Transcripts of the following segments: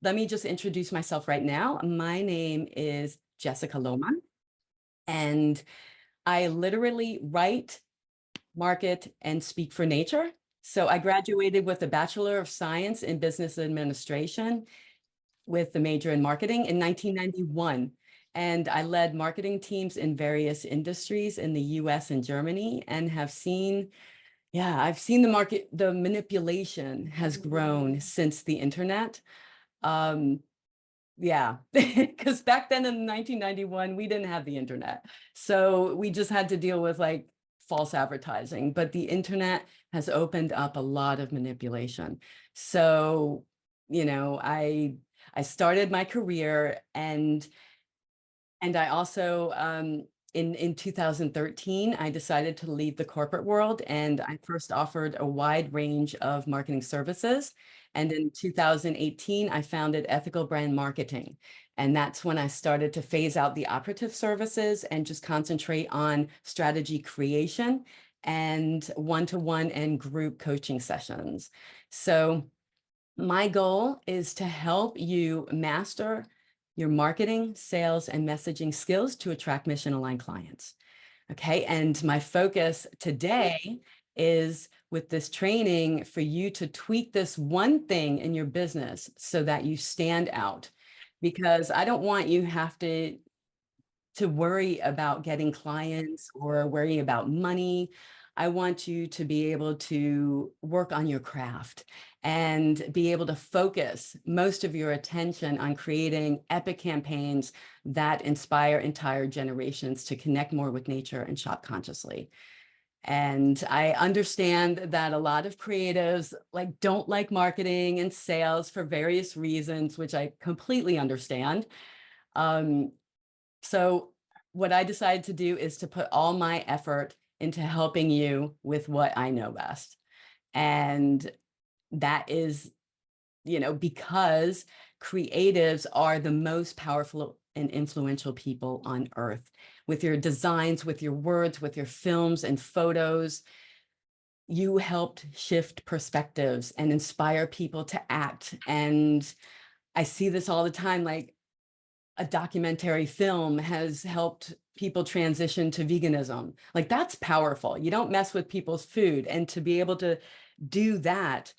let me just introduce myself right now. My name is Jessica Lohman, and I literally write, market, and speak for nature. So I graduated with a Bachelor of Science in Business Administration with the major in marketing in 1991. And I led marketing teams in various industries in the US and Germany, and have seen, yeah, I've seen the manipulation has grown since the internet. Um, yeah, because back then in 1991, we didn't have the internet. So we just had to deal with like false advertising, but the internet has opened up a lot of manipulation. So, I started my career, and I also, in 2013, I decided to leave the corporate world, and I first offered a wide range of marketing services. And in 2018, I founded Ethical Brand Marketing. And that's when I started to phase out the operative services and just concentrate on strategy creation and one-to-one and group coaching sessions. So my goal is to help you master your marketing, sales, and messaging skills to attract mission-aligned clients. Okay, and my focus today is with this training for you to tweak this one thing in your business so that you stand out. Because I don't want you have to worry about getting clients or worry about money. I want you to be able to work on your craft and be able to focus most of your attention on creating epic campaigns that inspire entire generations to connect more with nature and shop consciously. And I understand that a lot of creatives don't like marketing and sales for various reasons, which I completely understand. So what I decided to do is to put all my effort into helping you with what I know best. And that is, because creatives are the most powerful and influential people on earth. With your designs, with your words, with your films and photos, you helped shift perspectives and inspire people to act. And I see this all the time, like a documentary film has helped people transition to veganism. Like, that's powerful. You don't mess with people's food. And to be able to do that,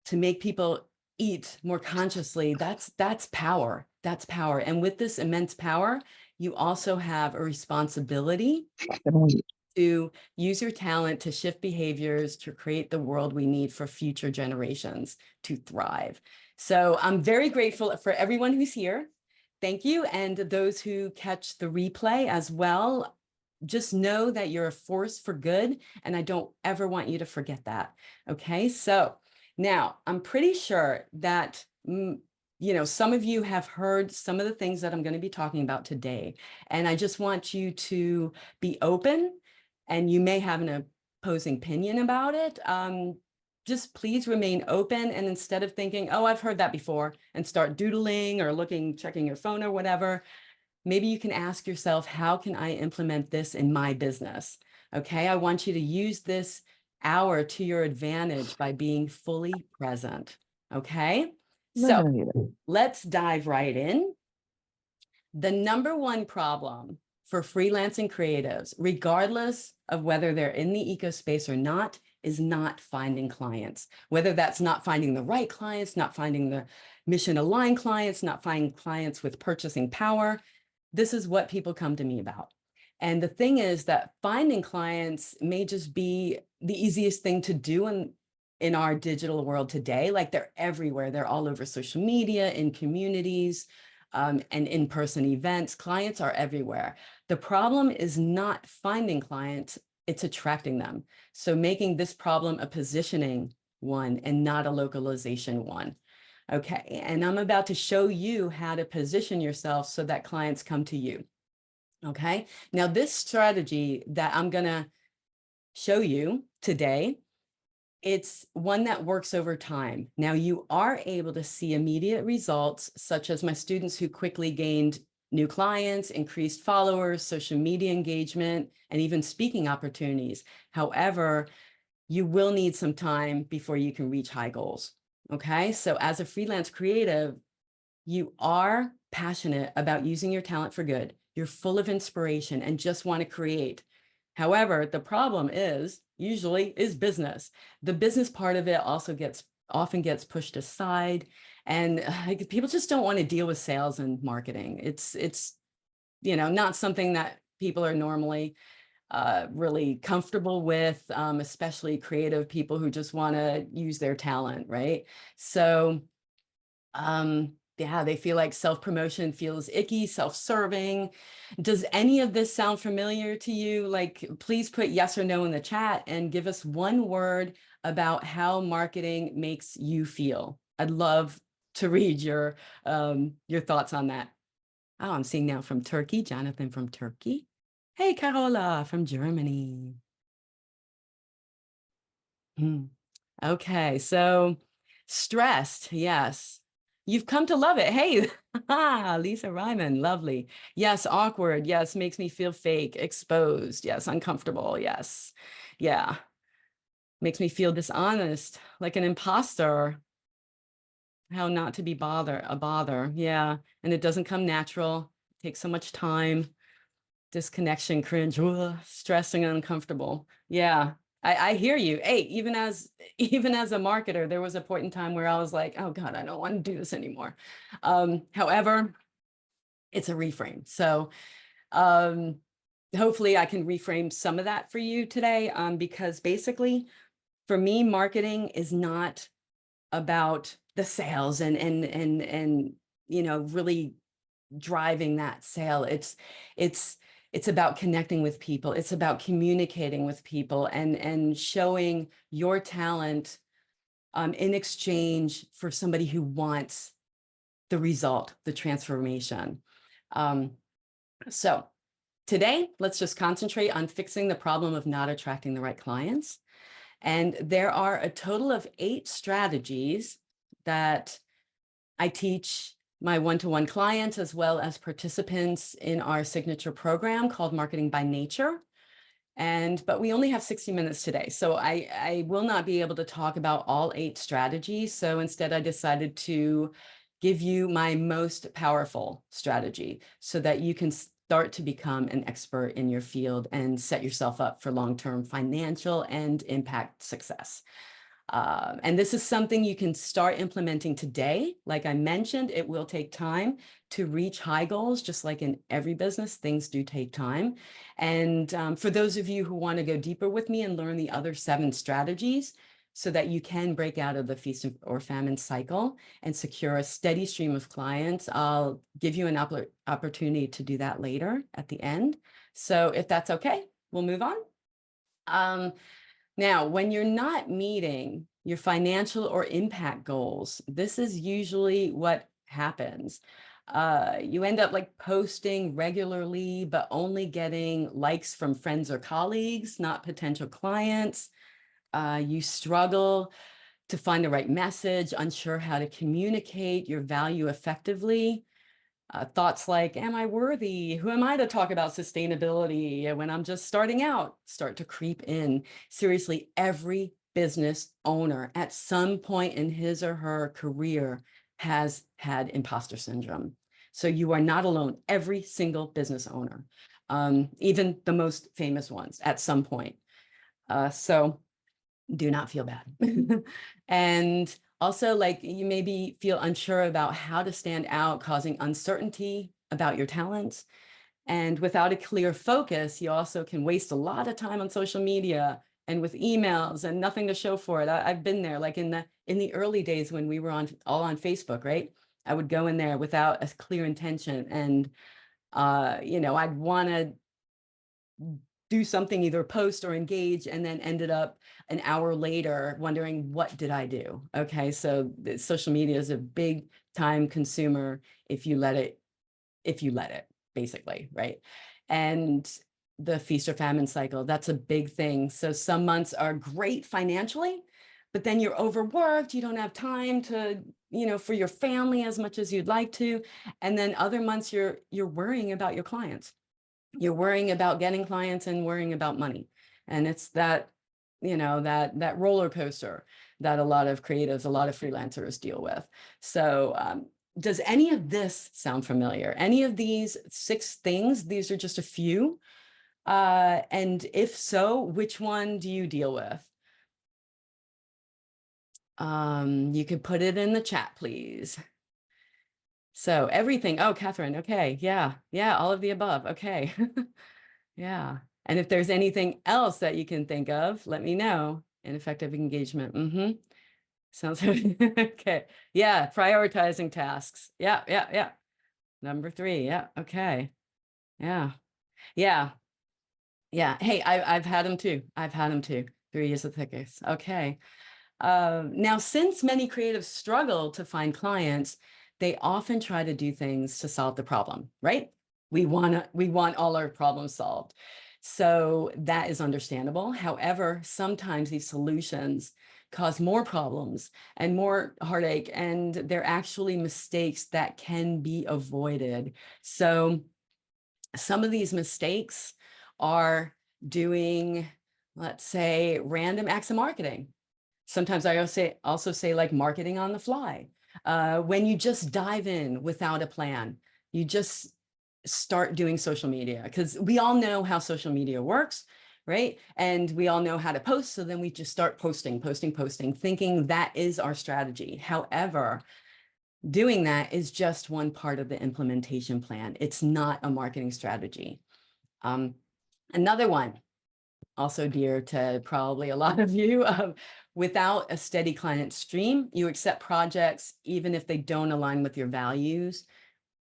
to make people eat more consciously, that's power. That's power. And with this immense power, you also have a responsibility to use your talent to shift behaviors, to create the world we need for future generations to thrive. So I'm very grateful for everyone who's here. Thank you. And those who catch the replay as well, just know that you're a force for good. And I don't ever want you to forget that. Okay. So now I'm pretty sure that, some of you have heard some of the things that I'm going to be talking about today. And I just want you to be open, and you may have an opposing opinion about it. Just please remain open. And instead of thinking, oh, I've heard that before, and start doodling or checking your phone or whatever, maybe you can ask yourself, how can I implement this in my business? Okay, I want you to use this hour to your advantage by being fully present. Okay, so let's dive right in. The number one problem for freelancing creatives, regardless of whether they're in the eco space or not, is not finding clients. Whether that's not finding the right clients, not finding the mission-aligned clients, not finding clients with purchasing power. This is what people come to me about. And the thing is that finding clients may just be the easiest thing to do in our digital world today. Like, they're everywhere. They're all over social media, in communities, and in-person events. Clients are everywhere. The problem is not finding clients, it's attracting them. So making this problem a positioning one and not a localization one. Okay, and I'm about to show you how to position yourself so that clients come to you. Okay, now this strategy that I'm gonna show you today, it's one that works over time. Now, you are able to see immediate results, such as my students who quickly gained new clients, increased followers, social media engagement, and even speaking opportunities. However, you will need some time before you can reach high goals. Okay, so as a freelance creative, you are passionate about using your talent for good. You're full of inspiration and just want to create. However, the problem is usually is business. The business part of it also often gets pushed aside, and people just don't want to deal with sales and marketing. It's not something that people are normally really comfortable with, especially creative people who just want to use their talent, right? So yeah, they feel like self-promotion feels icky, self-serving. Does any of this sound familiar to you? Like, please put yes or no in the chat and give us one word about how marketing makes you feel. I'd love to read your thoughts on that. Oh, I'm seeing now from Turkey, Jonathan from Turkey. Hey, Carola from Germany. Okay, so stressed, yes. You've come to love it. Hey, Lisa Ryman, lovely. Yes, awkward. Yes, makes me feel fake, exposed. Yes, uncomfortable. Yes. Yeah. Makes me feel dishonest, like an imposter. How not to be a bother. Yeah. And it doesn't come natural. It takes so much time. Disconnection, cringe, stressing, uncomfortable. Yeah, I hear you. Hey, even as a marketer, there was a point in time where I was like, oh God, I don't want to do this anymore. However, it's a reframe. So hopefully I can reframe some of that for you today, because basically for me, marketing is not about the sales and really driving that sale. It's about connecting with people. It's about communicating with people and showing your talent in exchange for somebody who wants the result, the transformation. So today, let's just concentrate on fixing the problem of not attracting the right clients. And there are a total of 8 strategies that I teach my one-to-one clients as well as participants in our signature program called Marketing by Nature. But we only have 60 minutes today. So I will not be able to talk about all 8 strategies. So instead, I decided to give you my most powerful strategy so that you can start to become an expert in your field and set yourself up for long-term financial and impact success. And this is something you can start implementing today. Like I mentioned, it will take time to reach high goals, just like in every business, things do take time. And for those of you who want to go deeper with me and learn the other 7 strategies so that you can break out of the feast or famine cycle and secure a steady stream of clients, I'll give you an opportunity to do that later at the end. So if that's okay, we'll move on. Now, when you're not meeting your financial or impact goals, this is usually what happens. You end up like posting regularly, but only getting likes from friends or colleagues, not potential clients. You struggle to find the right message, unsure how to communicate your value effectively. Thoughts like, am I worthy? Who am I to talk about sustainability when I'm just starting out? Start to creep in. Seriously, every business owner at some point in his or her career has had imposter syndrome. So you are not alone. Every single business owner, even the most famous ones at some point. So do not feel bad. And also, like, you maybe feel unsure about how to stand out, causing uncertainty about your talents. And without a clear focus, you also can waste a lot of time on social media and with emails and nothing to show for it. I've been there, like in the early days when we were all on Facebook, right? I would go in there without a clear intention, and I'd want to do something, either post or engage, and then ended up an hour later wondering, what did I do? Okay, so social media is a big time consumer if you let it, basically, right? And the feast or famine cycle, that's a big thing. So some months are great financially, but then you're overworked, you don't have time to, for your family as much as you'd like to. And then other months you're worrying about your clients. You're worrying about getting clients and worrying about money. And it's that, that roller coaster that a lot of creatives, a lot of freelancers deal with. So does any of this sound familiar? Any of these 6 things? These are just a few. And if so, which one do you deal with? You could put it in the chat, please. So everything. Oh, Catherine. Okay. Yeah. Yeah. All of the above. Okay. Yeah. And if there's anything else that you can think of, let me know. Ineffective engagement. Sounds okay. Yeah. Prioritizing tasks. Yeah. Yeah. Yeah. Number 3. Yeah. Okay. Yeah. Yeah. Yeah. Hey, I've had them too. I've had them too. 3 years of thickest. Okay. Now, since many creatives struggle to find clients, they often try to do things to solve the problem, right? We want all our problems solved. So that is understandable. However, sometimes these solutions cause more problems and more heartache, and they're actually mistakes that can be avoided. So some of these mistakes are doing, let's say, random acts of marketing. Sometimes I also say like marketing on the fly. When you just dive in without a plan, you just start doing social media, because we all know how social media works, right? And we all know how to post. So then we just start posting, thinking that is our strategy. However, doing that is just one part of the implementation plan. It's not a marketing strategy. Another one, also dear to probably a lot of you, without a steady client stream, you accept projects even if they don't align with your values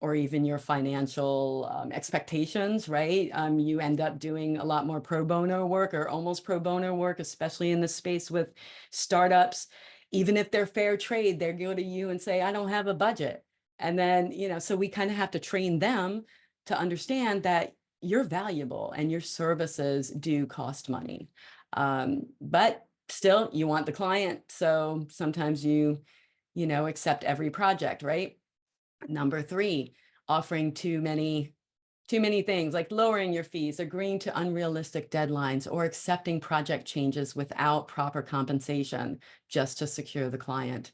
or even your financial expectations, right? You end up doing a lot more pro bono work or almost pro bono work, especially in the space with startups. Even if they're fair trade, they go to you and say, I don't have a budget. And then, so we kind of have to train them to understand that you're valuable and your services do cost money. But still, you want the client. So sometimes you accept every project, right? Number 3, offering too many things, like lowering your fees, agreeing to unrealistic deadlines, or accepting project changes without proper compensation just to secure the client.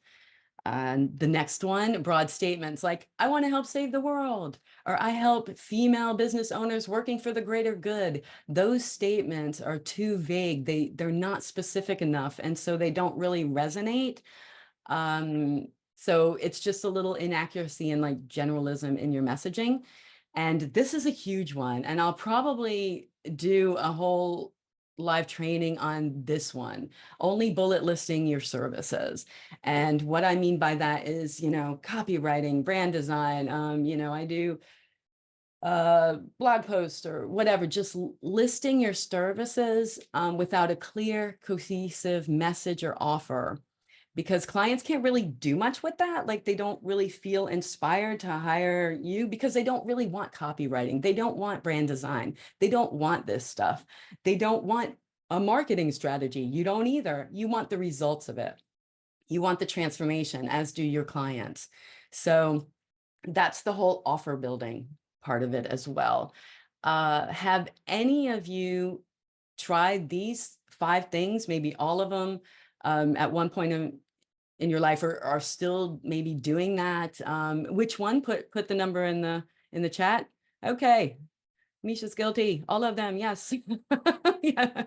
And the next one, broad statements like, I want to help save the world, or I help female business owners working for the greater good. Those statements are too vague. They're not specific enough. And so they don't really resonate. So it's just a little inaccuracy and like generalism in your messaging. And this is a huge one. And I'll probably do a whole live training on this one, only bullet listing your services. And what I mean by that is, copywriting, brand design, I do blog post or whatever, just listing your services without a clear, cohesive message or offer, because clients can't really do much with that. Like they don't really feel inspired to hire you because they don't really want copywriting. They don't want brand design. They don't want this stuff. They don't want a marketing strategy. You don't either. You want the results of it. You want the transformation, as do your clients. So that's the whole offer building part of it as well. Have any of you tried these 5 things, maybe all of them, at one point in your life, or are still maybe doing that? Which one? Put the number in the chat. Okay, Misha's guilty. All of them, yes. Yeah.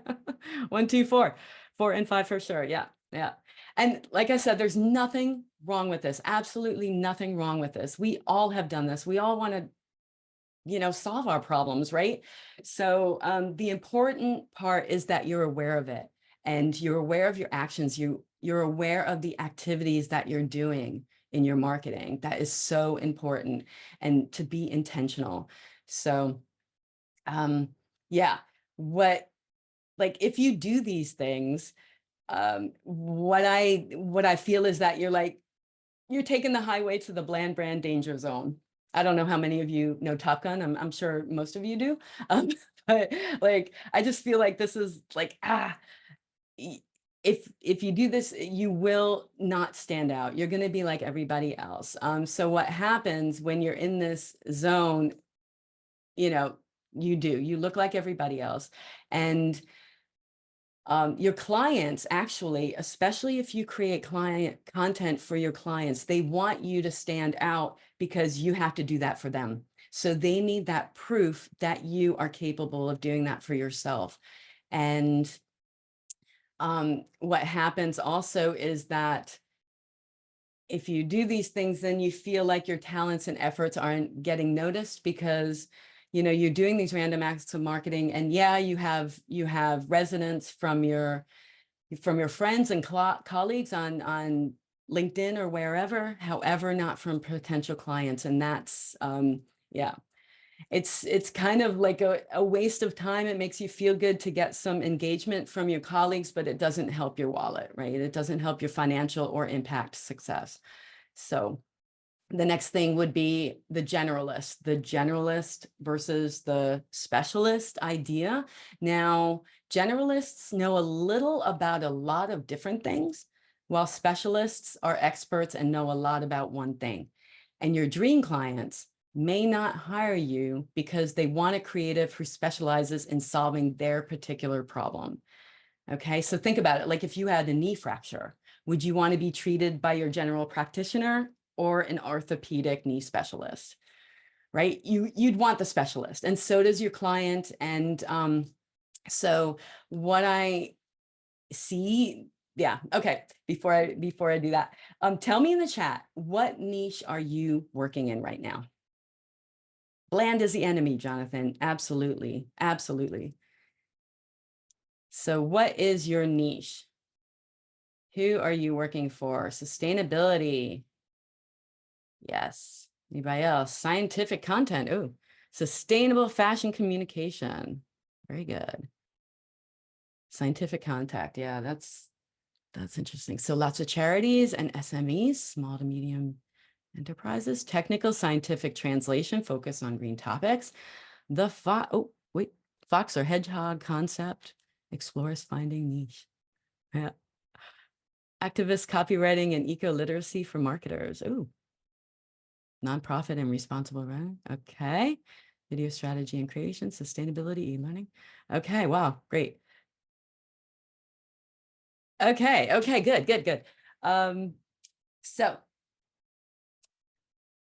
1, 2, 4. 4 and 5 for sure. Yeah, yeah. And like I said, there's nothing wrong with this. Absolutely nothing wrong with this. We all have done this. We all want to solve our problems, right? So the important part is that you're aware of it, and you're aware of your actions. You're aware of the activities that you're doing in your marketing. That is so important, and to be intentional. So yeah, like if you do these things, what I feel is that you're taking the highway to the bland brand danger zone. I don't know how many of you know Top Gun. I'm sure most of you do. But like, I just feel like this is like, if you do this, you will not stand out. You're going to be like everybody else. So what happens when you're in this zone, you look like everybody else. And Your clients actually, especially if you create client content for your clients, they want you to stand out because you have to do that for them. So they need that proof that you are capable of doing that for yourself. And what happens also is that if you do these things, then you feel like your talents and efforts aren't getting noticed because, you know, you're doing these random acts of marketing, and yeah, you have resonance from your friends and colleagues on LinkedIn or wherever, however, not from potential clients. And that's, yeah, it's kind of like a waste of time. It makes you feel good to get some engagement from your colleagues, but it doesn't help your wallet, right? It doesn't help your financial or impact success. So the next thing would be the generalist versus the specialist idea. Now, generalists know a little about a lot of different things, while specialists are experts and know a lot about one thing. And your dream clients may not hire you because they want a creative who specializes in solving their particular problem. Okay, so think about it. Like if you had a knee fracture, would you want to be treated by your general practitioner or an orthopedic knee specialist, right? You'd want the specialist, and so does your client. And so what I see, yeah, okay. Before I do that, tell me in the chat, what niche are you working in right now? Bland is the enemy, Jonathan. Absolutely, absolutely. So what is your niche? Who are you working for? Sustainability. Yes. Anybody else? Scientific content. Oh, sustainable fashion communication. Very good. Scientific contact. Yeah, that's interesting. So lots of charities and SMEs, small to medium enterprises. Technical scientific translation, focus on green topics. The fox or hedgehog concept explores finding niche. Yeah. Activist copywriting and eco-literacy for marketers. Ooh. Nonprofit and responsible running. Okay. Video strategy and creation, sustainability, e-learning. Okay. Wow. Great. Okay. Okay. Good, good, good. So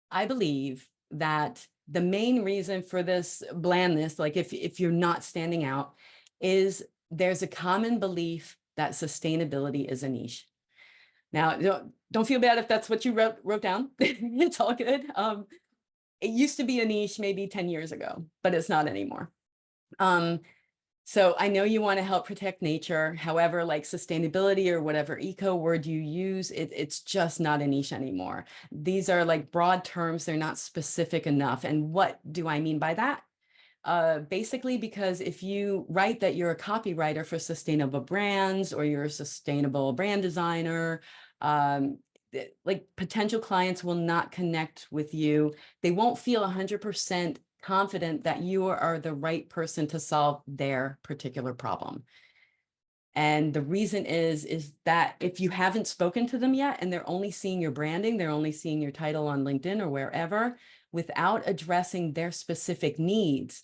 I believe that the main reason for this blandness, like if you're not standing out, is there's a common belief that sustainability is a niche. Now, don't feel bad if that's what you wrote down. It's all good. It used to be a niche maybe 10 years ago, but it's not anymore. So I know you want to help protect nature. However, like sustainability or whatever eco word you use, it's just not a niche anymore. These are like broad terms. They're not specific enough. And what do I mean by that? Basically, because if you write that you're a copywriter for sustainable brands or you're a sustainable brand designer, like potential clients will not connect with you. They won't feel 100% confident that you are the right person to solve their particular problem. And the reason is that if you haven't spoken to them yet and they're only seeing your branding, they're only seeing your title on LinkedIn or wherever, without addressing their specific needs,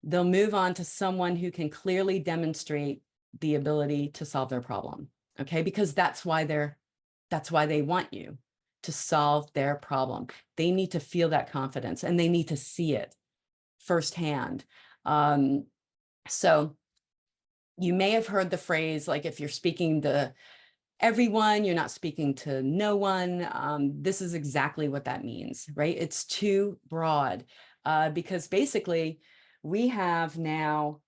they'll move on to someone who can clearly demonstrate the ability to solve their problem. Okay, because that's why they want you to solve their problem. They need to feel that confidence and they need to see it firsthand. So you may have heard the phrase, like, if you're speaking to everyone, you're not speaking to no one. This is exactly what that means, right? It's too broad because basically we have now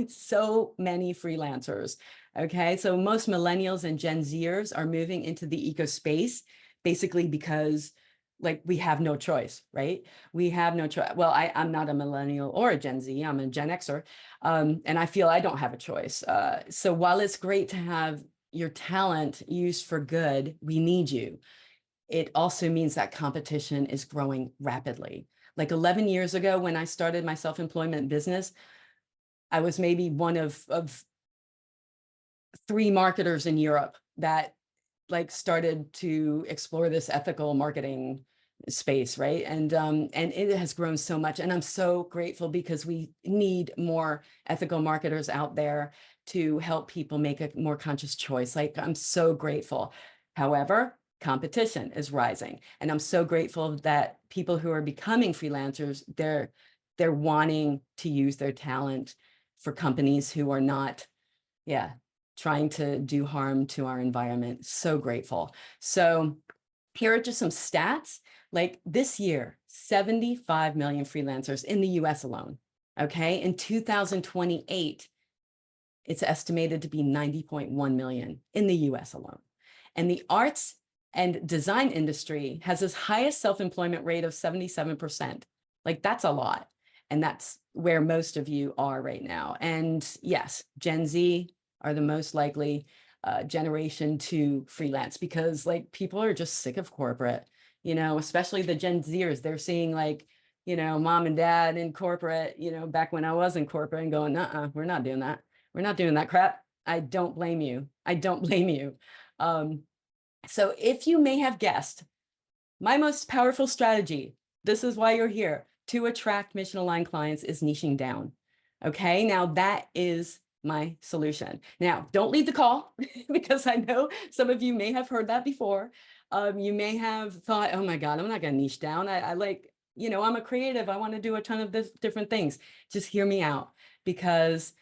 so many freelancers. Okay, so most millennials and Gen Zers are moving into the eco space basically because like we have no choice, right? We have no choice. Well, I'm not a millennial or a Gen Z, I'm a Gen Xer. And I feel I don't have a choice. So while it's great to have your talent used for good, we need you. It also means that competition is growing rapidly. Like 11 years ago, when I started my self-employment business, I was maybe one of 3 marketers in Europe that like started to explore this ethical marketing space, right? And it has grown so much. And I'm so grateful because we need more ethical marketers out there to help people make a more conscious choice. Like, I'm so grateful. However, competition is rising. And I'm so grateful that people who are becoming freelancers, they're wanting to use their talent for companies who are not, yeah, trying to do harm to our environment. So grateful. So here are just some stats. Like this year, 75 million freelancers in the US alone. Okay. In 2028, it's estimated to be 90.1 million in the US alone. And the arts and design industry has its highest self-employment rate of 77%. Like, that's a lot. And that's where most of you are right now. And yes, Gen Z are the most likely generation to freelance because, like, people are just sick of corporate, especially the Gen Zers. They're seeing, like, mom and dad in corporate, back when I was in corporate, and going, we're not doing that. We're not doing that crap. I don't blame you. I don't blame you. So if you may have guessed, my most powerful strategy, this is why you're here, to attract mission-aligned clients, is niching down. Okay, now that is my solution. Now, don't leave the call because I know some of you may have heard that before. You may have thought, oh my God, I'm not gonna niche down. I like, I'm a creative. I want to do a ton of different things. Just hear me out, because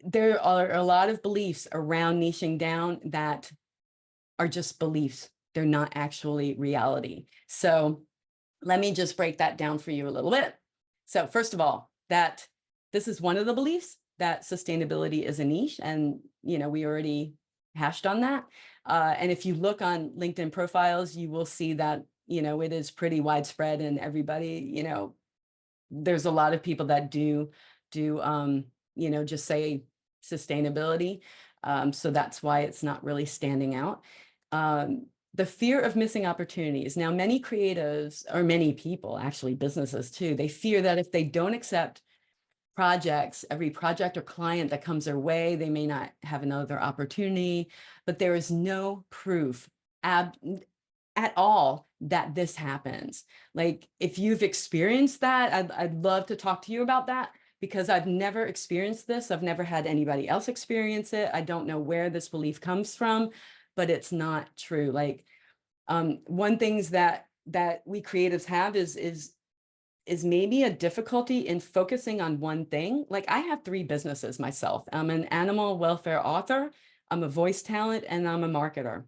there are a lot of beliefs around niching down that are just beliefs. They're not actually reality. So let me just break that down for you a little bit. So first of all, that this is one of the beliefs, that sustainability is a niche. And, we already hashed on that. And if you look on LinkedIn profiles, you will see that, it is pretty widespread, and everybody, there's a lot of people that do just say sustainability. So that's why it's not really standing out. The fear of missing opportunities. Now, many creatives, or many people, actually businesses too, they fear that if they don't accept projects, every project or client that comes their way, they may not have another opportunity. But there is no proof at all that this happens. Like, if you've experienced that, I'd love to talk to you about that, because I've never experienced this. I've never had anybody else experience it. I don't know where this belief comes from, but it's not true. Like, one things that we creatives have is maybe a difficulty in focusing on one thing. Like, I have 3 businesses myself. I'm an animal welfare author, I'm a voice talent, and I'm a marketer.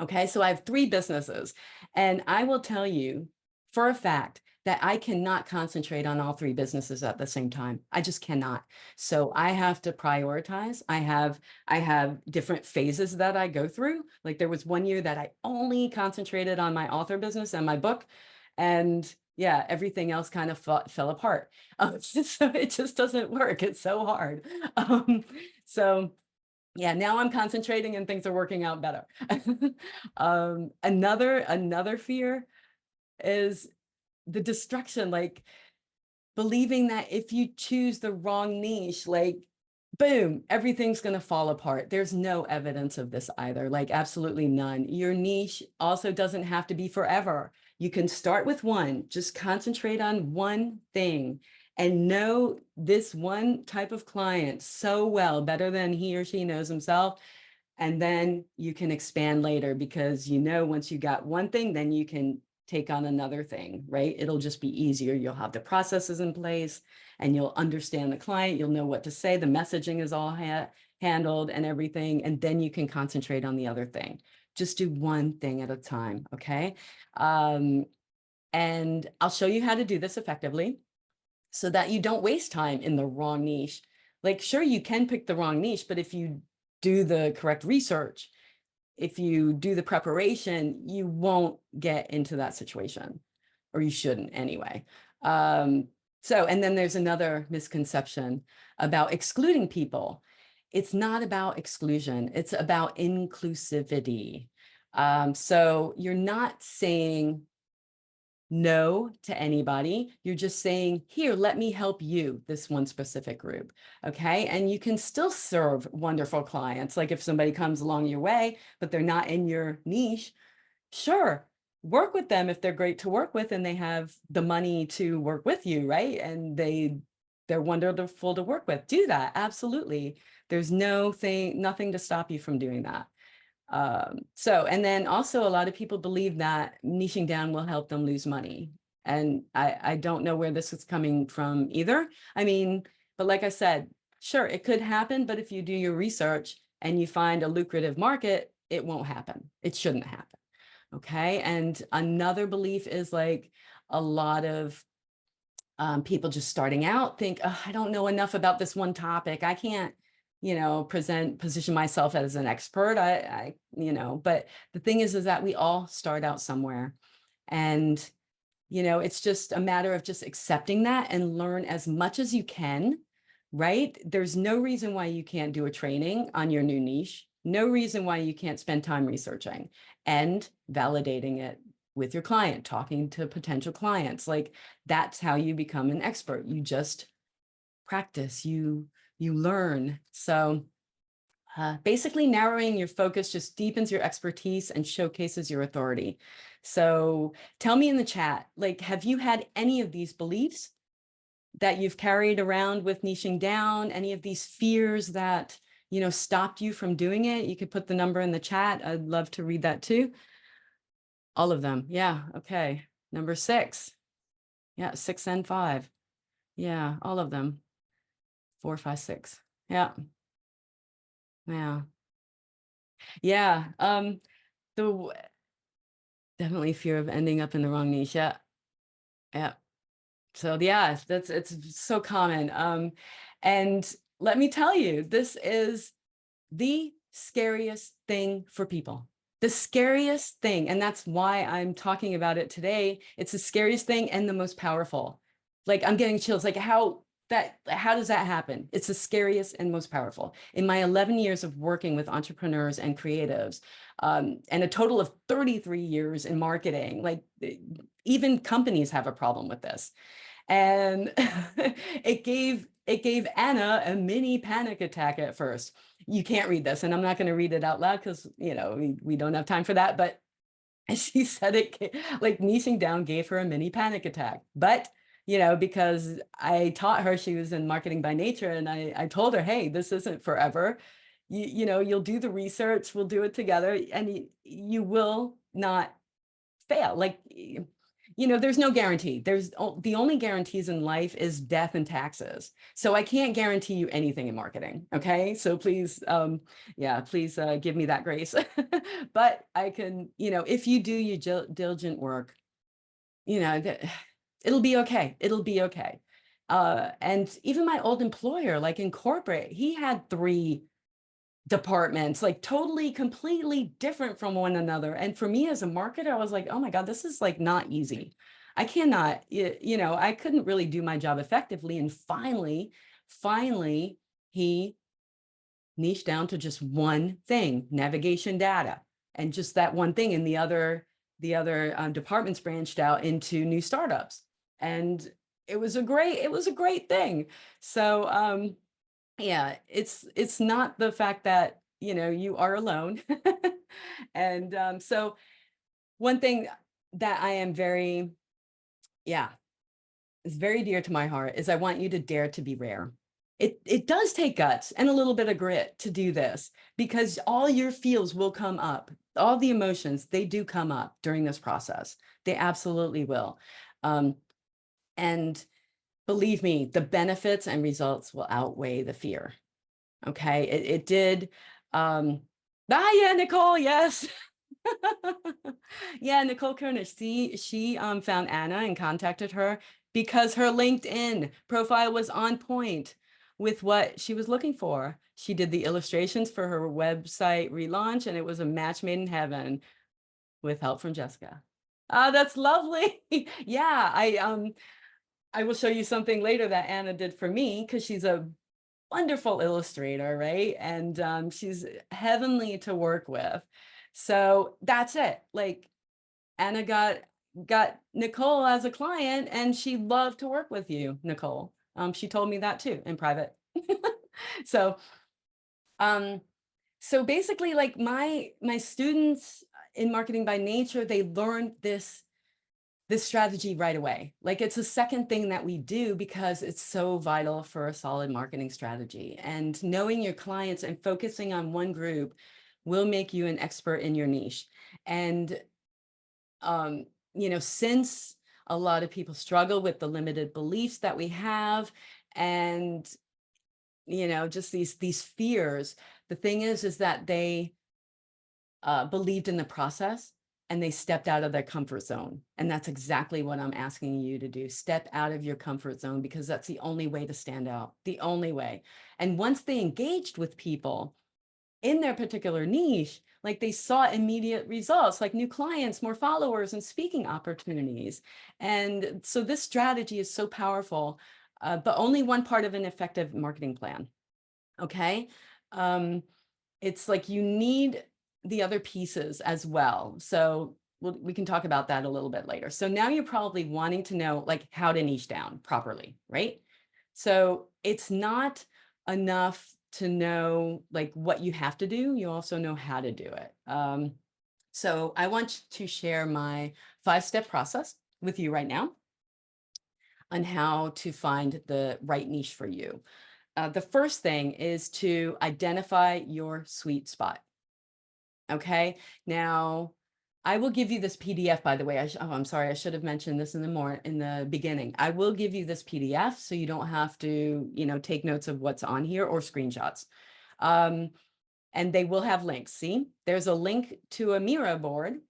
Okay, so I have 3 businesses, and I will tell you for a fact that I cannot concentrate on all 3 businesses at the same time. I just cannot. So I have to prioritize. I have different phases that I go through. Like, there was one year that I only concentrated on my author business and my book, and yeah, everything else kind of fell apart. So it just doesn't work. It's so hard. So yeah, now I'm concentrating and things are working out better. Another fear is the destruction, like believing that if you choose the wrong niche, like, boom, everything's going to fall apart. There's no evidence of this either, like absolutely none. Your niche also doesn't have to be forever. You can start with one, just concentrate on one thing, and know this one type of client so well, better than he or she knows himself. And then you can expand later, because once you got one thing, then you can take on another thing, right? It'll just be easier. You'll have the processes in place, and you'll understand the client. You'll know what to say. The messaging is all handled and everything. And then you can concentrate on the other thing. Just do one thing at a time, okay? And I'll show you how to do this effectively so that you don't waste time in the wrong niche. Like, sure, you can pick the wrong niche, but if you do the correct research, if you do the preparation, you won't get into that situation, or you shouldn't anyway. And then there's another misconception about excluding people. It's not about exclusion, it's about inclusivity. So you're not saying no to anybody. You're just saying, here, let me help you, this one specific group. Okay. And you can still serve wonderful clients. Like, if somebody comes along your way, but they're not in your niche, sure, work with them if they're great to work with and they have the money to work with you, right? And they're wonderful to work with. Do that. Absolutely. There's nothing to stop you from doing that. And then also a lot of people believe that niching down will help them lose money. And I don't know where this is coming from either. I mean, but like I said, sure, it could happen, but if you do your research and you find a lucrative market, it won't happen. It shouldn't happen. Okay. And another belief is like a lot of people just starting out think, oh, I don't know enough about this one topic. I can't, position myself as an expert. But the thing is that we all start out somewhere. And, it's just a matter of just accepting that and learn as much as you can, right? There's no reason why you can't do a training on your new niche. No reason why you can't spend time researching and validating it with your client, talking to potential clients. Like that's how you become an expert. You just practice, you learn. So basically narrowing your focus just deepens your expertise and showcases your authority. So tell me in the chat, like, have you had any of these beliefs that you've carried around with niching down? Any of these fears that, stopped you from doing it? You could put the number in the chat. I'd love to read that too. All of them. Yeah. Okay. Number 6. Yeah. 6 and 5. Yeah. All of them. 4, 5, 6. Yeah. Yeah. Yeah. The definitely fear of ending up in the wrong niche. Yeah. Yeah. So yeah, it's so common. And let me tell you, this is the scariest thing for people. The scariest thing, and that's why I'm talking about it today. It's the scariest thing and the most powerful. Like I'm getting chills. Like how does that happen? It's the scariest and most powerful. In my 11 years of working with entrepreneurs and creatives, and a total of 33 years in marketing, like even companies have a problem with this. And it gave Anna a mini panic attack at first. You can't read this, and I'm not going to read it out loud because we don't have time for that. But she said like niching down gave her a mini panic attack. But because I taught her, she was in marketing by nature, and I told her, hey, this isn't forever. You'll do the research, we'll do it together, and you will not fail. Like there's no guarantee. The only guarantees in life is death and taxes. So I can't guarantee you anything in marketing. Okay. So please, please give me that grace. But I can, if you do your diligent work, it'll be okay. It'll be okay. And even my old employer, like in corporate, he had 3 departments, like totally, completely different from one another. And for me as a marketer, I was like, oh my God, this is like not easy. I cannot, I couldn't really do my job effectively. And finally, he niched down to just one thing, navigation data, and just that one thing. And the other departments branched out into new startups. And it was a great thing. So, yeah, it's not the fact that, you are alone. And so one thing that I am is very dear to my heart is I want you to dare to be rare. It does take guts and a little bit of grit to do this, because all your feels will come up. All the emotions, they do come up during this process. They absolutely will. And believe me, the benefits and results will outweigh the fear. Okay, it did. Yeah, Nicole, yes. Yeah, Nicole Kernish, she found Anna and contacted her because her LinkedIn profile was on point with what she was looking for. She did the illustrations for her website relaunch, and it was a match made in heaven with help from Jessica. That's lovely. Yeah, I will show you something later that Anna did for me, because she's a wonderful illustrator, right? And she's heavenly to work with. So that's it. Like Anna got Nicole as a client, and she loved to work with you, Nicole. She told me that too in private. So so basically, like my students, in Marketing by Nature, they learned this strategy right away. Like, it's a second thing that we do because it's so vital for a solid marketing strategy. And knowing your clients and focusing on one group will make you an expert in your niche. And since a lot of people struggle with the limited beliefs that we have, and just these fears, the thing is that they believed in the process and they stepped out of their comfort zone. And that's exactly what I'm asking you to do. Step out of your comfort zone, because that's the only way to stand out, the only way. And once they engaged with people in their particular niche, like, they saw immediate results, like new clients, more followers, and speaking opportunities. And so this strategy is so powerful, but only one part of an effective marketing plan. Okay. It's like you need the other pieces as well. So we can talk about that a little bit later. So now you're probably wanting to know, like, how to niche down properly, right? So it's not enough to know like what you have to do. You also know how to do it. So I want to share my 5-step process with you right now on how to find the right niche for you. The first thing is to identify your sweet spot. Okay. Now, I will give you this PDF, by the way. I'm sorry, I should have mentioned this in the beginning. I will give you this PDF so you don't have to, take notes of what's on here or screenshots. And they will have links. See, there's a link to a Miro board,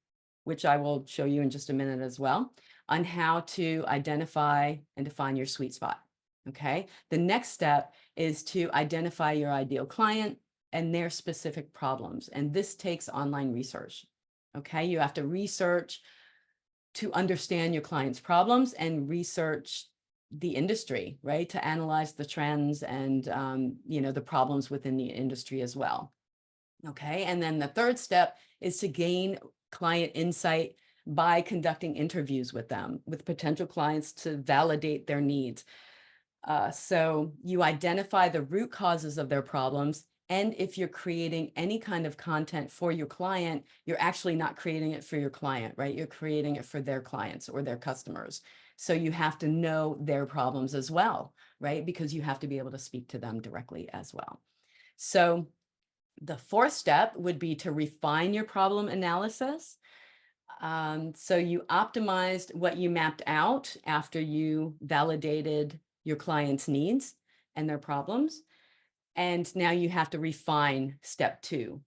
which I will show you in just a minute as well, on how to identify and define your sweet spot. Okay. The next step is to identify your ideal client and their specific problems. And this takes online research. Okay. You have to research to understand your client's problems and research the industry, right? To analyze the trends and, the problems within the industry as well. Okay. And then the third step is to gain client insight by conducting interviews with them, with potential clients, to validate their needs. So you identify the root causes of their problems. And if you're creating any kind of content for your client, you're actually not creating it for your client, right? You're creating it for their clients or their customers. So you have to know their problems as well, right? Because you have to be able to speak to them directly as well. So the fourth step would be to refine your problem analysis. So you optimized what you mapped out after you validated your client's needs and their problems. And now you have to refine step 2.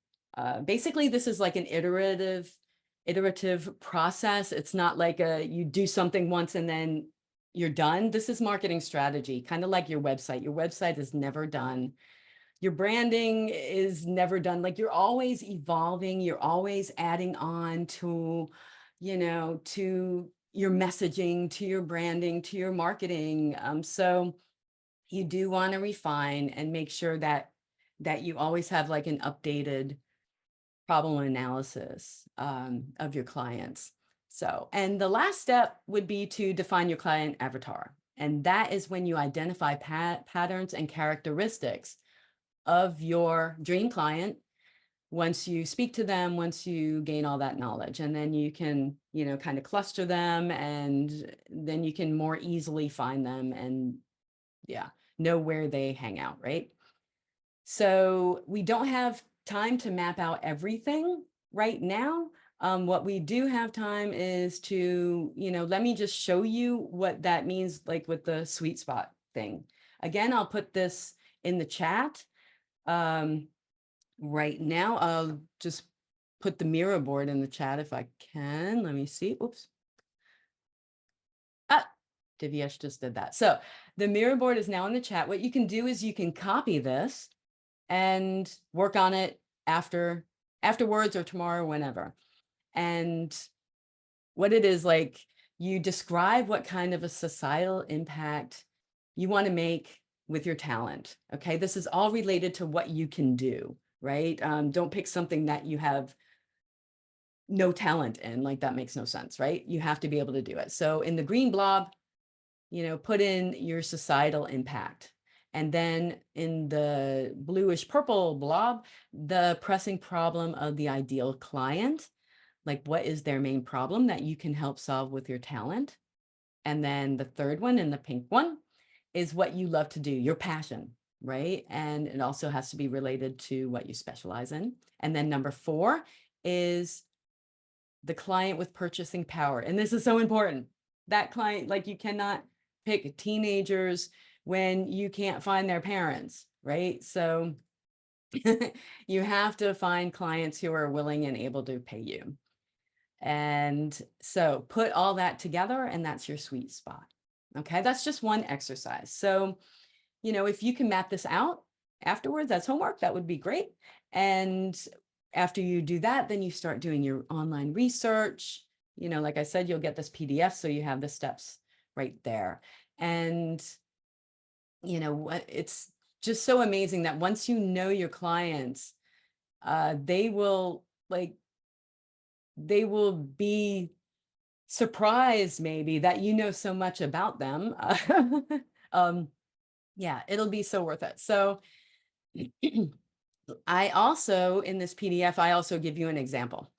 Basically, this is like an iterative process. It's not like you do something once and then you're done. This is marketing strategy, kind of like your website. Your website is never done. Your branding is never done. Like, you're always evolving. You're always adding on to, to your messaging, to your branding, to your marketing. So you do want to refine and make sure that you always have like an updated problem analysis of your clients. So, and the last step would be to define your client avatar. And that is when you identify patterns and characteristics of your dream client once you speak to them, once you gain all that knowledge. And then you can, kind of cluster them, and then you can more easily find them and know where they hang out, right? So we don't have time to map out everything right now. What we do have time is to, let me just show you what that means, like with the sweet spot thing. Again, I'll put this in the chat. Right now, I'll just put the Miro board in the chat if I can. Let me see. Oops. Divyesh just did that. So the Miro board is now in the chat. What you can do is you can copy this and work on it afterwards or tomorrow, whenever. And what it is, like, you describe what kind of a societal impact you want to make with your talent. Okay. This is all related to what you can do, right? Don't pick something that you have no talent in. Like, that makes no sense, right? You have to be able to do it. So in the green blob, put in your societal impact. And then in the bluish purple blob, the pressing problem of the ideal client. like what is their main problem that you can help solve with your talent. And then the third one, in the pink one, is what you love to do, your passion, right? And it also has to be related to what you specialize in. And then number 4 is the client with purchasing power. And this is so important. That client, like you cannot pick teenagers when you can't find their parents, right? So you have to find clients who are willing and able to pay you. And so put all that together and that's your sweet spot. Okay, that's just one exercise. So, if you can map this out afterwards, that's homework, that would be great. And after you do that, then you start doing your online research. Like I said, you'll get this PDF, so you have the steps right there. And, it's just so amazing that once you know your clients, they will be surprised maybe that you know so much about them. Yeah, it'll be so worth it. So I also, in this PDF, I also give you an example.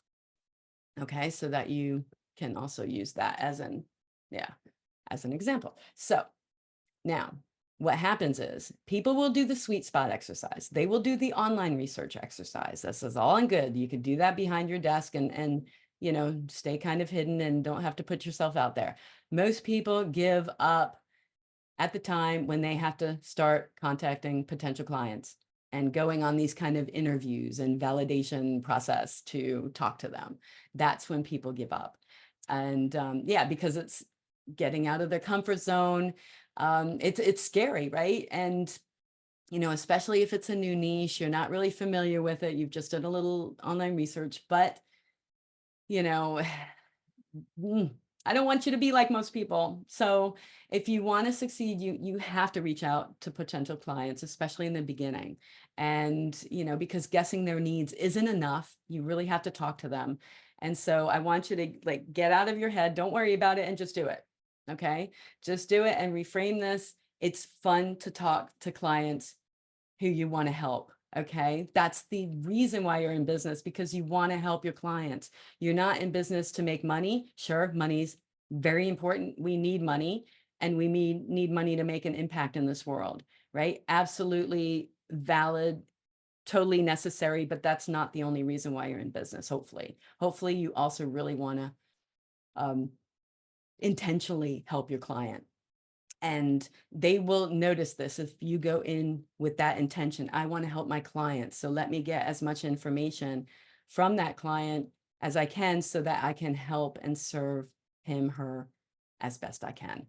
Okay, so that you can also use that as an example. So now what happens is people will do the sweet spot exercise. They will do the online research exercise. This is all in good. You could do that behind your desk and stay kind of hidden and don't have to put yourself out there. Most people give up at the time when they have to start contacting potential clients and going on these kind of interviews and validation process to talk to them. That's when people give up. And because it's getting out of their comfort zone. It's scary, right? And, especially if it's a new niche, you're not really familiar with it. You've just done a little online research, but, I don't want you to be like most people. So if you want to succeed, you have to reach out to potential clients, especially in the beginning. And, because guessing their needs isn't enough. You really have to talk to them. And so I want you to get out of your head. Don't worry about it and just do it. Okay. Just do it and reframe this. It's fun to talk to clients who you want to help. Okay. That's the reason why you're in business, because you want to help your clients. You're not in business to make money. Sure, money's very important. We need money and we need money to make an impact in this world, right? Absolutely valid, totally necessary, but that's not the only reason why you're in business. Hopefully you also really want to intentionally help your client. And they will notice this if you go in with that intention. I want to help my client, so let me get as much information from that client as I can so that I can help and serve him, her as best I can.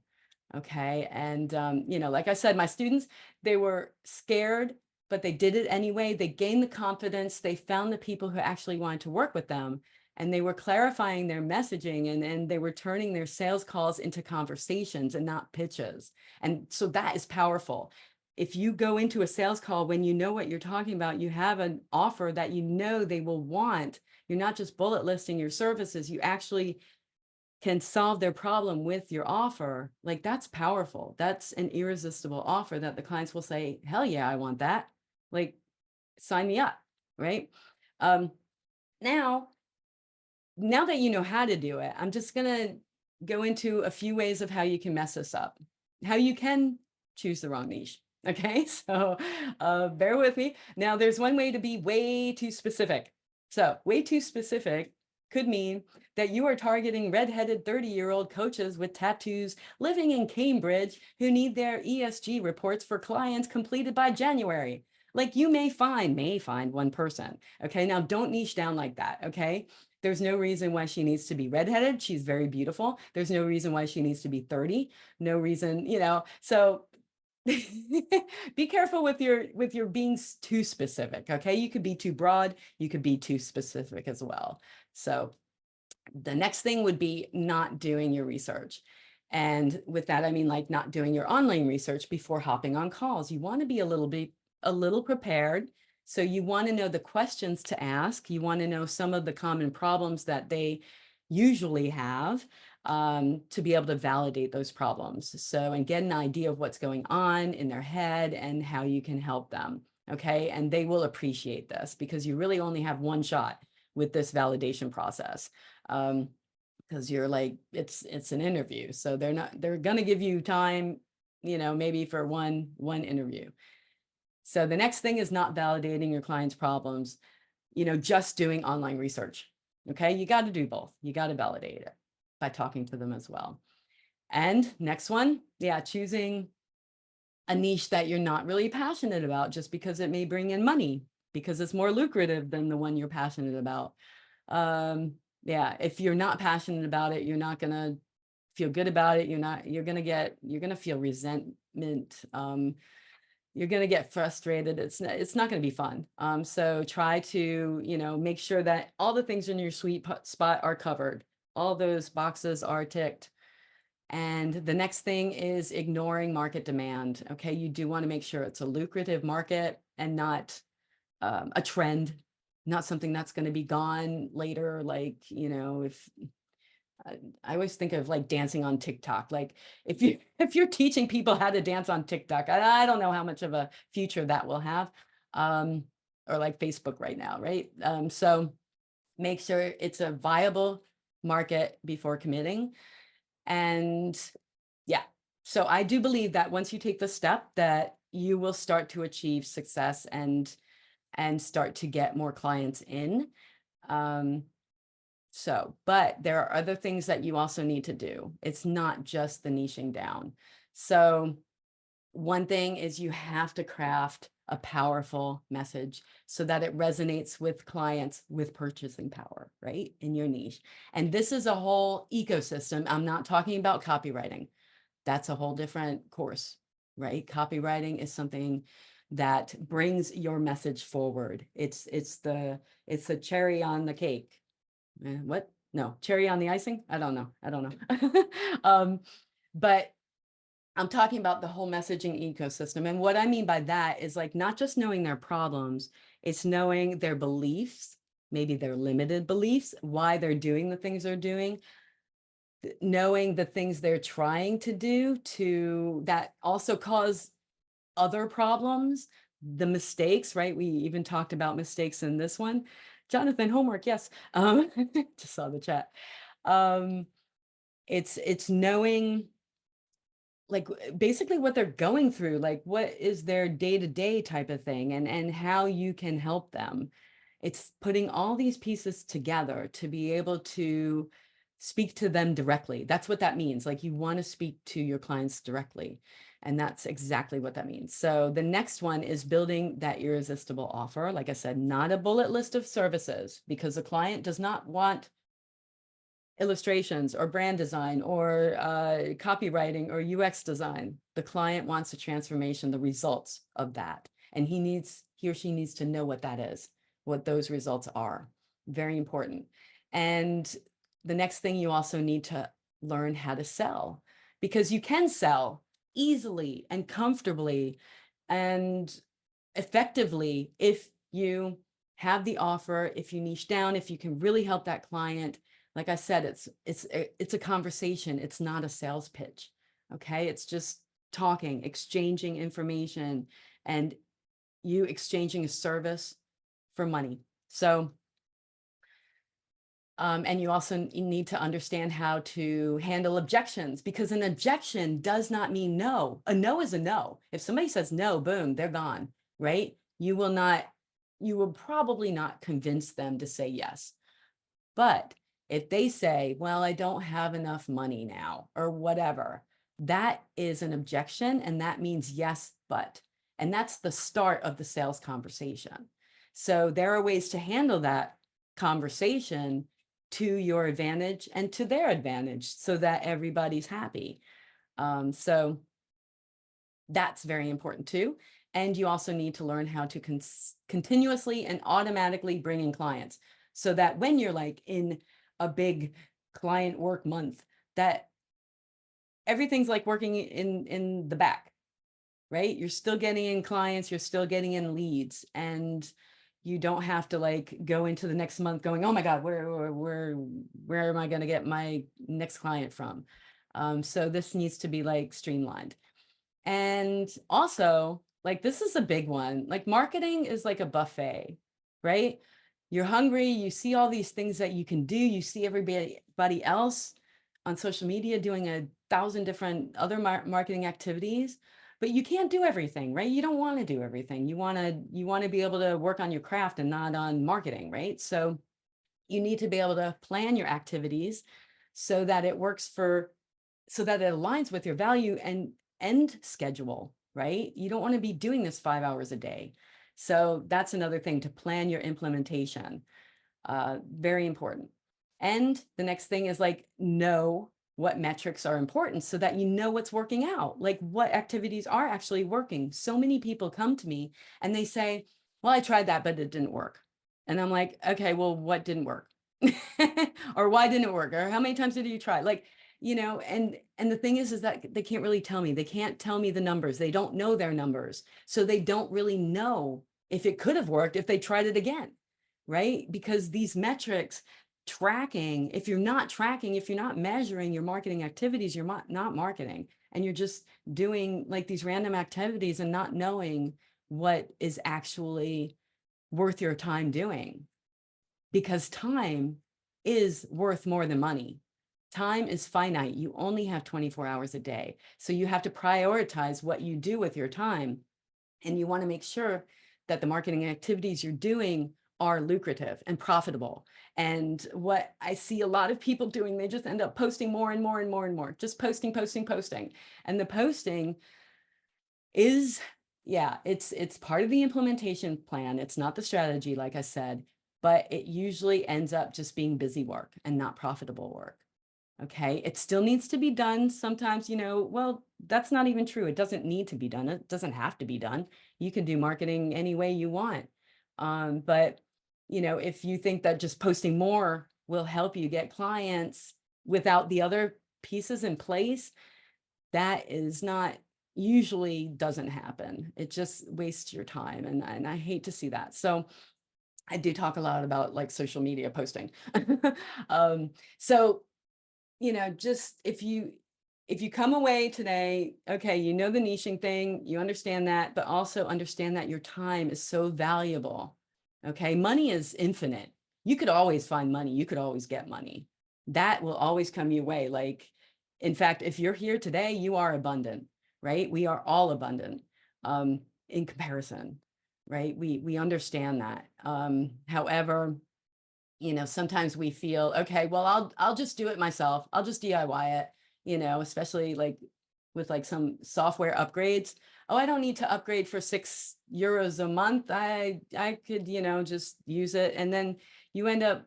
Okay. And, like I said, my students, they were scared, but they did it anyway. They gained the confidence. They found the people who actually wanted to work with them. And they were clarifying their messaging and they were turning their sales calls into conversations and not pitches. And so that is powerful. If you go into a sales call when you know what you're talking about, you have an offer that they will want. You're not just bullet listing your services. You actually can solve their problem with your offer. That's powerful. That's an irresistible offer that the clients will say, hell yeah, I want that. Sign me up, right? Now that you know how to do it, I'm just going to go into a few ways of how you can mess this up, how you can choose the wrong niche. Okay, so bear with me. Now, there's one way to be way too specific. So way too specific could mean that you are targeting redheaded 30-year-old coaches with tattoos living in Cambridge who need their ESG reports for clients completed by January. You may find one person. Okay, now don't niche down like that. Okay, there's no reason why she needs to be redheaded. She's very beautiful. There's no reason why she needs to be 30. No reason, so be careful with your being too specific. Okay, you could be too broad, you could be too specific as well. So the next thing would be not doing your research. And with that, I mean not doing your online research before hopping on calls. You want to be a little prepared. So you want to know the questions to ask. You want to know some of the common problems that they usually have, to be able to validate those problems. So, and get an idea of what's going on in their head and how you can help them. Okay. And they will appreciate this because you really only have one shot with this validation process. Because you're like, it's an interview. So they're going to give you time, maybe for one interview. So the next thing is not validating your client's problems, just doing online research. Okay. You got to do both. You got to validate it by talking to them as well. And next one, yeah, choosing a niche that you're not really passionate about just because it may bring in money, because it's more lucrative than the one you're passionate about. Yeah, if you're not passionate about it, you're not going to feel good about it. You're going to feel resentment. You're going to get frustrated. It's not going to be fun. So try to, make sure that all the things in your sweet spot are covered. All those boxes are ticked. And the next thing is ignoring market demand. Okay, you do want to make sure it's a lucrative market and not a trend, not something that's going to be gone later. Like, if I always think of like dancing on TikTok. Like if you're teaching people how to dance on TikTok, I don't know how much of a future that will have, or like Facebook right now, right? So make sure it's a viable market before committing. And yeah, so I do believe that once you take the step, that you will start to achieve success and start to get more clients in. But there are other things that you also need to do. It's not just the niching down. So one thing is you have to craft a powerful message so that it resonates with clients with purchasing power, right? In your niche. And this is a whole ecosystem. I'm not talking about copywriting. That's a whole different course, right? Copywriting is something that brings your message forward. It's the cherry on the cake. What? No, cherry on the icing? I don't know. But I'm talking about the whole messaging ecosystem. And what I mean by that is like not just knowing their problems, it's knowing their beliefs, maybe their limited beliefs, why they're doing the things they're doing, knowing the things they're trying to do that also cause other problems, the mistakes, right? We even talked about mistakes in this one. Jonathan, homework, yes. Just saw the chat. It's knowing like basically what they're going through, like what is their day-to-day type of thing, and how you can help them. It's putting all these pieces together to be able to speak to them directly. That's what that means. Like you want to speak to your clients directly. And that's exactly what that means. So the next one is building that irresistible offer. Like I said, not a bullet list of services, because the client does not want illustrations or brand design or copywriting or UX design. The client wants a transformation, the results of that. And he or she needs to know what that is, what those results are. Very important. And the next thing, you also need to learn how to sell, because you can sell easily and comfortably and effectively if you have the offer, if you niche down, if you can really help that client. Like I said, it's a conversation. It's not a sales pitch. Okay. It's just talking, exchanging information, and you exchanging a service for money. So, and you also need to understand how to handle objections, because an objection does not mean no. A no is a no. If somebody says no, boom, they're gone, right? You will probably not convince them to say yes. But if they say, well, I don't have enough money now, or whatever, that is an objection. And that means yes, but, and that's the start of the sales conversation. So there are ways to handle that conversation to your advantage and to their advantage so that everybody's happy. So that's very important too. And you also need to learn how to continuously and automatically bring in clients, so that when you're like in a big client work month, that everything's like working in the back, right? You're still getting in clients, you're still getting in leads, and you don't have to like go into the next month going, oh my God, where am I going to get my next client from? So this needs to be like streamlined. And also, like, this is a big one. Like marketing is like a buffet, right? you're hungry, you see all these things that you can do, you see everybody else on social media doing 1,000 different other marketing activities, but you can't do everything, right? You don't want to do everything. You want to be able to work on your craft and not on marketing, right? So you need to be able to plan your activities so that it works so that it aligns with your value and end schedule, right? You don't want to be doing this 5 hours a day. So that's another thing, to plan your implementation. Very important. And the next thing is, like, know what metrics are important so that you know what's working out, like what activities are actually working. So many people come to me and they say, well, I tried that, but it didn't work. And I'm like, okay, well, what didn't work? Or why didn't it work? Or how many times did you try? Like, and the thing is that they can't really tell me. They can't tell me the numbers. They don't know their numbers. So they don't really know if it could have worked if they tried it again, right? Because these metrics, tracking, if you're not tracking, if you're not measuring your marketing activities, you're not marketing, and you're just doing like these random activities and not knowing what is actually worth your time doing. Because time is worth more than money. Time is finite. You only have 24 hours a day. So you have to prioritize what you do with your time. And you want to make sure that the marketing activities you're doing are lucrative and profitable. And what I see a lot of people doing, they just end up posting more and more and more and more, just posting, posting, posting. And the posting is, yeah, it's part of the implementation plan. It's not the strategy, like I said, but it usually ends up just being busy work and not profitable work. Okay, it still needs to be done. Sometimes, well, that's not even true. It doesn't need to be done. It doesn't have to be done. You can do marketing any way you want. But, if you think that just posting more will help you get clients without the other pieces in place, that is not, usually doesn't happen. It just wastes your time. And I hate to see that. So I do talk a lot about like social media posting. So just if you come away today, okay, the niching thing, you understand that, but also understand that your time is so valuable. Okay, money is infinite. You could always find money. You could always get money. That will always come your way. Like, in fact, if you're here today, you are abundant, right? We are all abundant, in comparison, right? We understand that. However, sometimes we feel, okay, well, I'll just do it myself. I'll just DIY it, especially like with like some software upgrades. Oh, I don't need to upgrade for €6 a month. I could, just use it. And then you end up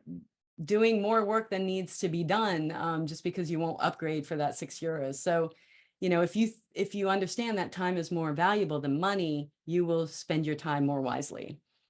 doing more work than needs to be done, just because you won't upgrade for that €6. So, if you understand that time is more valuable than money, you will spend your time more wisely.